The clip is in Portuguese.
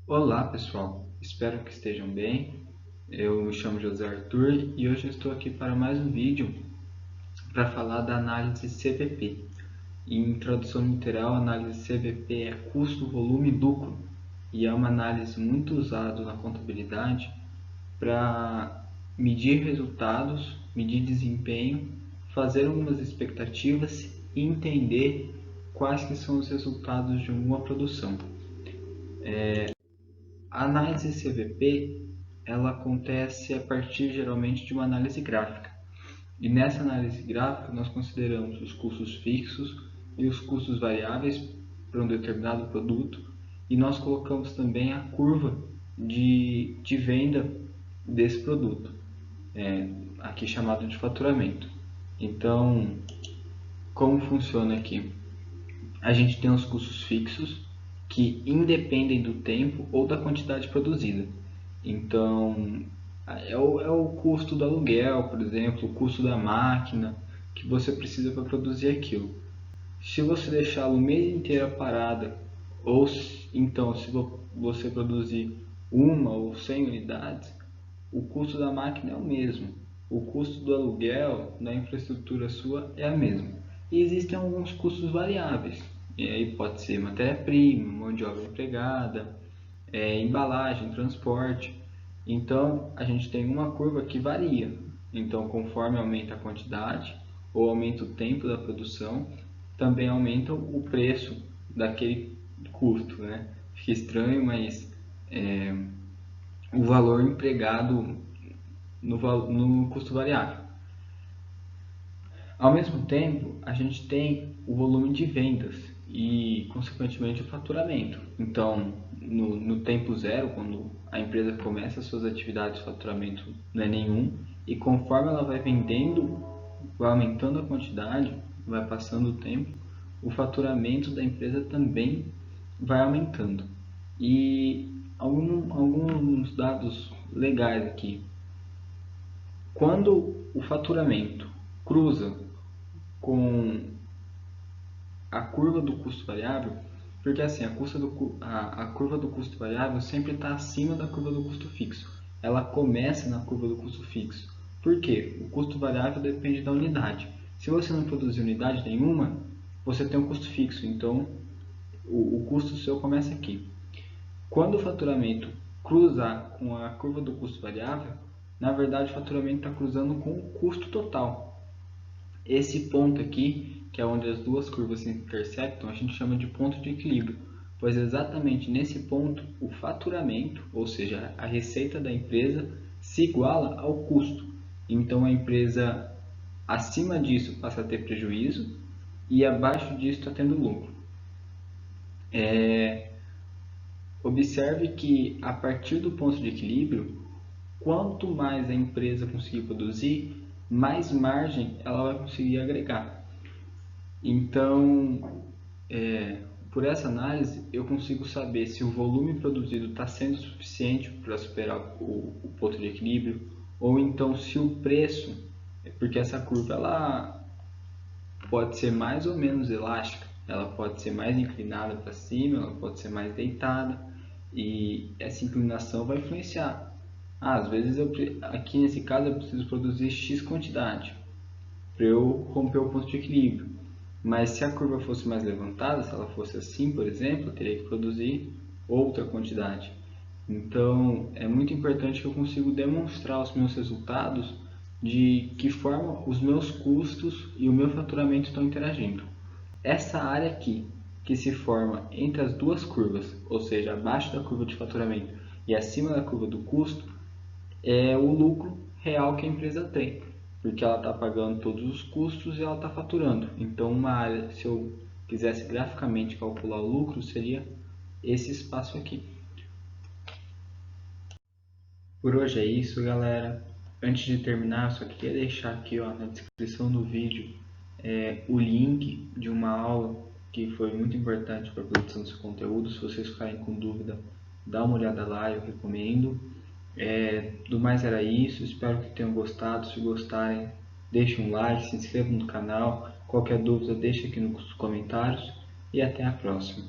Olá pessoal, espero que estejam bem. Eu me chamo José Arthur e hoje eu estou aqui para mais um vídeo para falar da análise CVP. Em tradução literal, a análise CVP é custo, volume e lucro e é uma análise muito usada na contabilidade para medir resultados, medir desempenho, fazer algumas expectativas e entender quais que são os resultados de uma produção. A análise CVP ela acontece a partir geralmente de uma análise gráfica. E nessa análise gráfica nós consideramos os custos fixos e os custos variáveis para um determinado produto e nós colocamos também a curva de venda desse produto, aqui chamado de faturamento. Então, como funciona aqui? A gente tem os custos fixos que independem do tempo ou da quantidade produzida. Então, é o custo do aluguel, por exemplo, o custo da máquina que você precisa para produzir aquilo. Se você deixá-lo o mês inteiro parada, ou então se você produzir uma ou 100 unidades, o custo da máquina é o mesmo. O custo do aluguel da infraestrutura sua é a mesma. E existem alguns custos variáveis. E aí pode ser matéria-prima, mão de obra empregada, embalagem, transporte. Então a gente tem uma curva que varia. Então conforme aumenta a quantidade ou aumenta o tempo da produção, também aumenta o preço daquele custo, né? Fica estranho, mas o valor empregado no custo variável. Ao mesmo tempo, a gente tem o volume de vendas e, consequentemente, o faturamento. Então, no tempo zero, quando a empresa começa suas atividades, o faturamento não é nenhum, e conforme ela vai vendendo, vai aumentando a quantidade, vai passando o tempo, o faturamento da empresa também vai aumentando. E alguns dados legais aqui. Quando o faturamento cruza com a curva do custo variável, porque assim, a curva do custo variável sempre está acima da curva do custo fixo. Ela começa na curva do custo fixo. Por quê? O custo variável depende da unidade. Se você não produzir unidade nenhuma, você tem um custo fixo, então o custo seu começa aqui. Quando o faturamento cruzar com a curva do custo variável, na verdade o faturamento está cruzando com o custo total. Esse ponto aqui, que é onde as duas curvas se intersectam, a gente chama de ponto de equilíbrio, pois exatamente nesse ponto o faturamento, ou seja, a receita da empresa, se iguala ao custo. Então a empresa acima disso passa a ter prejuízo e abaixo disso está tendo lucro. Observe que a partir do ponto de equilíbrio, quanto mais a empresa conseguir produzir, mais margem ela vai conseguir agregar. Então, por essa análise, eu consigo saber se o volume produzido está sendo suficiente para superar o ponto de equilíbrio, ou então se o preço, porque essa curva ela pode ser mais ou menos elástica, ela pode ser mais inclinada para cima, ela pode ser mais deitada, e essa inclinação vai influenciar. Às vezes, aqui nesse caso, eu preciso produzir X quantidade para eu romper o ponto de equilíbrio. Mas se a curva fosse mais levantada, se ela fosse assim, por exemplo, eu teria que produzir outra quantidade. Então, é muito importante que eu consiga demonstrar os meus resultados de que forma os meus custos e o meu faturamento estão interagindo. Essa área aqui, que se forma entre as duas curvas, ou seja, abaixo da curva de faturamento e acima da curva do custo, é o lucro real que a empresa tem, porque ela está pagando todos os custos e ela está faturando. Então, uma área, se eu quisesse graficamente calcular o lucro, seria esse espaço aqui. Por hoje é isso, galera. Antes de terminar, só queria deixar aqui na descrição do vídeo o link de uma aula que foi muito importante para a produção desse conteúdo. Se vocês ficarem com dúvida, dá uma olhada lá, eu recomendo. Do mais era isso, espero que tenham gostado. Se gostarem, deixem um like, se inscrevam no canal. Qualquer dúvida, deixe aqui nos comentários e até a próxima.